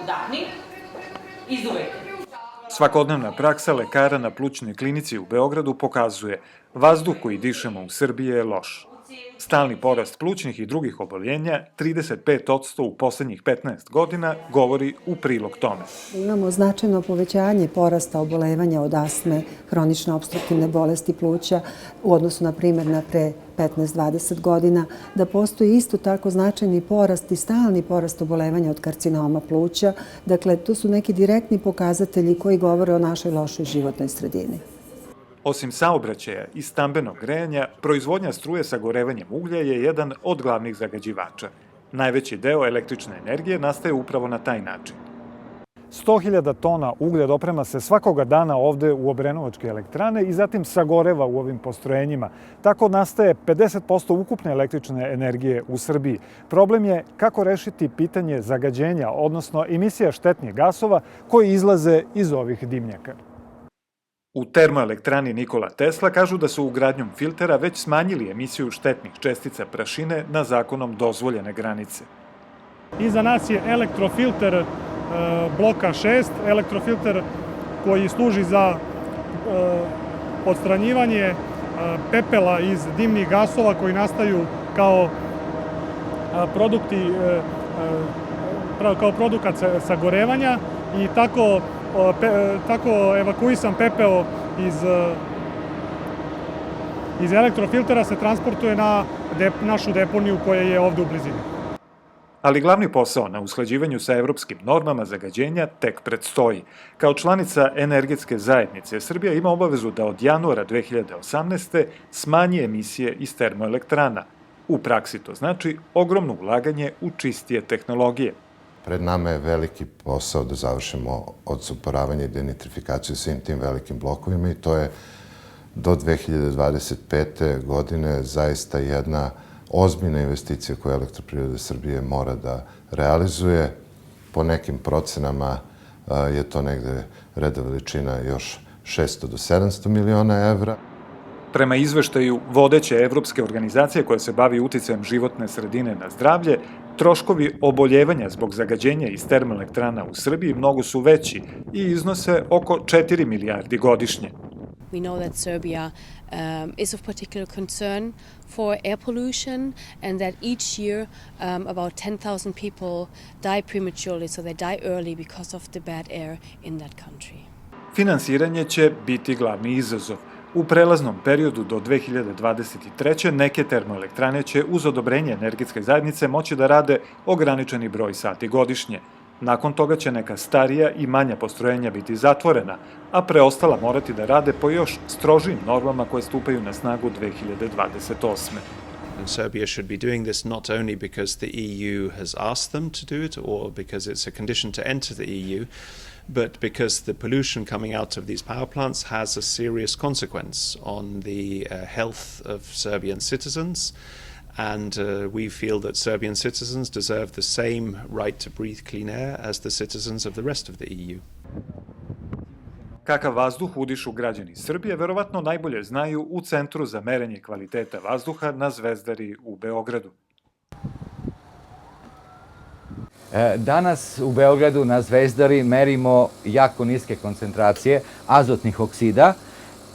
udahni, izduvajte. Svakodnevna praksa lekara na plućnoj klinici u Beogradu pokazuje vazduh koji dišemo u Srbiji je loš. Stalni porast plućnih i drugih oboljenja, 35% u poslednjih 15 godina, govori u prilog tome. Imamo značajno povećanje porasta obolevanja od astme, hronične opstruktivne bolesti pluća u odnosu, na primjer, na pre 15-20 godina, da postoji isto tako značajni porast i stalni porast obolevanja od karcinoma pluća. Dakle, to su neki direktni pokazatelji koji govore o našoj lošoj životnoj sredini. Osim saobraćaja i stambenog grejanja, proizvodnja struje sagorevanjem uglja je jedan od glavnih zagađivača. Najveći deo električne energije nastaje upravo na taj način. 100.000 tona uglja doprema se svakoga dana ovde u Obrenovačke elektrane i zatim sagoreva u ovim postrojenjima. Tako nastaje 50% ukupne električne energije u Srbiji. Problem je kako rešiti pitanje zagađenja, odnosno emisija štetnih gasova koji izlaze iz ovih dimnjaka. U termoelektrani Nikola Tesla kažu da su ugradnjom filtera već smanjili emisiju štetnih čestica prašine na zakonom dozvoljene granice. Iza nas je elektrofilter bloka 6, elektrofilter koji služi za odstranjivanje pepela iz dimnih gasova koji nastaju kao produkat sagorevanja i tako evakuisan pepeo iz elektrofiltera se transportuje na našu deponiju koja je ovde u blizini. Ali glavni posao na usklađivanju sa evropskim normama zagađenja tek predstoji. Kao članica energetske zajednice, Srbija ima obavezu da od januara 2018. smanji emisije iz termoelektrana. U praksi to znači ogromno ulaganje u čistije tehnologije. Pred nama je veliki posao da završimo odsumparavanje i denitrifikaciju svim tim velikim blokovima i to je do 2025. godine zaista jedna ozbiljna investicija koju Elektroprivreda Srbije mora da realizuje. Po nekim procenama je to negde reda veličina još 600 do 700 miliona evra. Prema izveštaju vodeće evropske organizacije koja se bavi uticajem životne sredine na zdravlje, troškovi oboljevanja zbog zagađenja iz termoelektrana u Srbiji mnogo su veći i iznose oko 4 milijardi godišnje. We know that Serbia is of particular concern for air pollution and that each year about 10,000 people die prematurely, so they die early because of the bad air in that country. Finansiranje će biti glavni izazov. U prelaznom periodu do 2023. neke termoelektrane će uz odobrenje energetske zajednice moći da rade ograničeni broj sati godišnje. Nakon toga će neka starija i manja postrojenja biti zatvorena, a preostala morati da rade po još strožijim normama koje stupaju na snagu 2028. And Serbia should be doing this not only because the EU has asked them to do it or because it's a condition to enter the EU, but because the pollution coming out of these power plants has a serious consequence on the health of Serbian citizens. And we feel that Serbian citizens deserve the same right to breathe clean air as the citizens of the rest of the EU. Kakav vazduh udišu građani Srbije, verovatno najbolje znaju u Centru za merenje kvaliteta vazduha na Zvezdari u Beogradu. Danas u Beogradu na Zvezdari merimo jako niske koncentracije azotnih oksida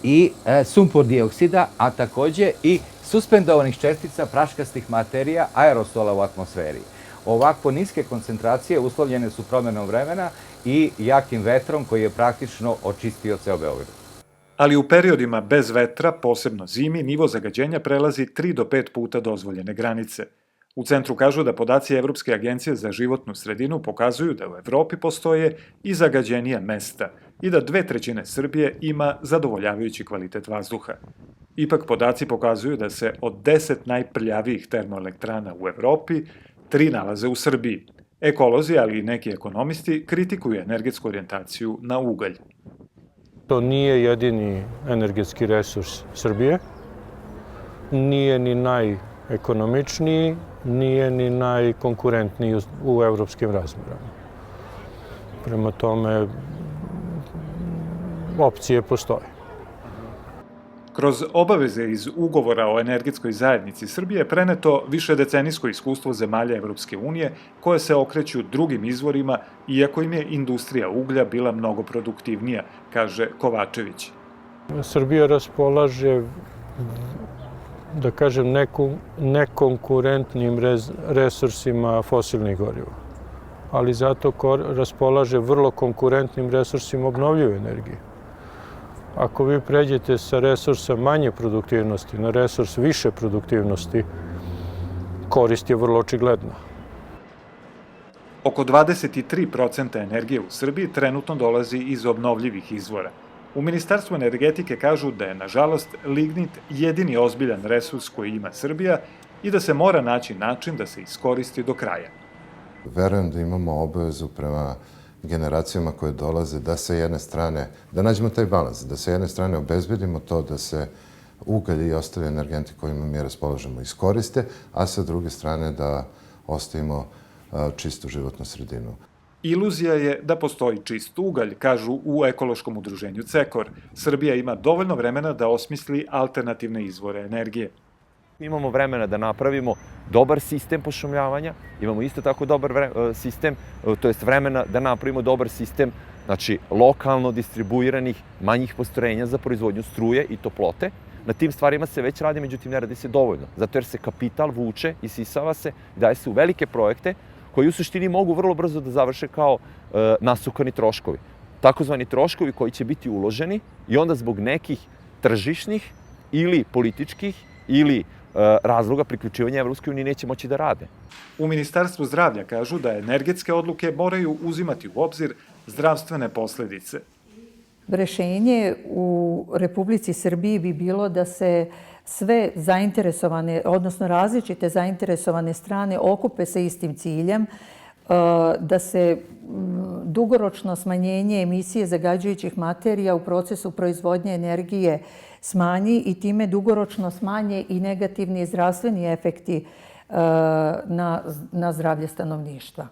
i sumpor dioksida, a takođe i suspendovanih čestica praškastih materija aerosola u atmosferi. Ovako niske koncentracije uslovljene su promenom vremena i jakim vetrom koji je praktično očistio ceo Beograd. Ali u periodima bez vetra, posebno zimi, nivo zagađenja prelazi 3 do 5 puta dozvoljene granice. U centru kažu da podaci Evropske agencije za životnu sredinu pokazuju da u Evropi postoje i zagađenija mesta i da 2/3 Srbije ima zadovoljavajući kvalitet vazduha. Ipak podaci pokazuju da se od 10 najprljavijih termoelektrana u Evropi, 3 nalaze u Srbiji. Ekolozi, ali i neki ekonomisti, kritikuju energetsku orijentaciju na ugalj. To nije jedini energetski resurs Srbije, nije ni najekonomičniji, nije ni najkonkurentniji u evropskim razmerama. Prema tome, opcije postoje. Kroz obaveze iz ugovora o energetskoj zajednici Srbije je preneto višedecenijsko iskustvo zemalja Evropske unije koje se okreću drugim izvorima, iako im je industrija uglja bila mnogo produktivnija, kaže Kovačević. Srbija raspolaže, da kažem, nekonkurentnim resursima fosilnih goriva, ali zato raspolaže vrlo konkurentnim resursima obnovljive energije. Ako vi pređete sa resursa manje produktivnosti na resurs više produktivnosti, korist je vrlo očigledna. Oko 23% energije u Srbiji trenutno dolazi iz obnovljivih izvora. U Ministarstvu energetike kažu da je, nažalost, lignit jedini ozbiljan resurs koji ima Srbija i da se mora naći način da se iskoristi do kraja. Verujem da imamo obavezu prema generacijama koje dolaze da sa jedne strane, da nađemo taj balans, da sa jedne strane obezbedimo to da se ugalj i ostali energenti kojima mi raspolažemo iskoriste, a sa druge strane da ostavimo čistu životnu sredinu. Iluzija je da postoji čist ugalj, kažu u ekološkom udruženju CEKOR. Srbija ima dovoljno vremena da osmisli alternativne izvore energije. Imamo vremena da napravimo dobar sistem pošumljavanja, imamo isto tako dobar sistem, to jest vremena da napravimo dobar sistem, znači lokalno distribuiranih manjih postrojenja za proizvodnju struje i toplote. Na tim stvarima se već radi, međutim ne radi se dovoljno, zato jer se kapital vuče, isisava se, daje se u velike projekte koji u suštini mogu vrlo brzo da završe kao nasukani troškovi. Takozvani troškovi koji će biti uloženi i onda zbog nekih tržišnih ili političkih ili razloga priključivanja Evropskoj uniji neće moći da rade. U Ministarstvu zdravlja kažu da energetske odluke moraju uzimati u obzir zdravstvene posledice. Rešenje u Republici Srbiji bi bilo da se sve zainteresovane, odnosno različite zainteresovane strane okupe sa istim ciljem, da se dugoročno smanjenje emisije zagađujućih materija u procesu proizvodnje energije smanji i time dugoročno smanje i negativni zdravstveni efekti na zdravlje stanovništva.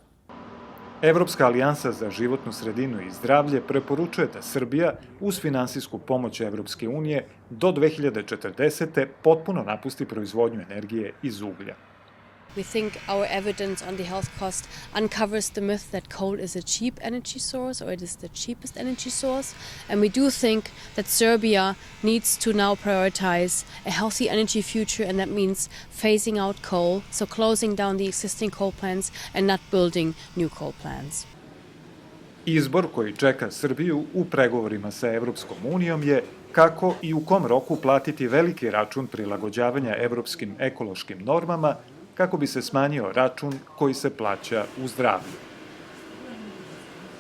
Evropska alijansa za životnu sredinu i zdravlje preporučuje da Srbija uz finansijsku pomoć Evropske unije do 2040. potpuno napusti proizvodnju energije iz uglja. We think our evidence on the health cost uncovers the myth that coal is a cheap energy source or it is the cheapest energy source. And we do think that Serbia needs to now prioritize a healthy energy future, and that means phasing out coal, so closing down the existing coal plants and not building new coal plants. Izbor koji čeka Srbiju u pregovorima sa Evropskom unijom je kako i u kom roku platiti veliki račun prilagođavanja evropskim ekološkim normama kako bi se smanjio račun koji se plaća u zdravlju.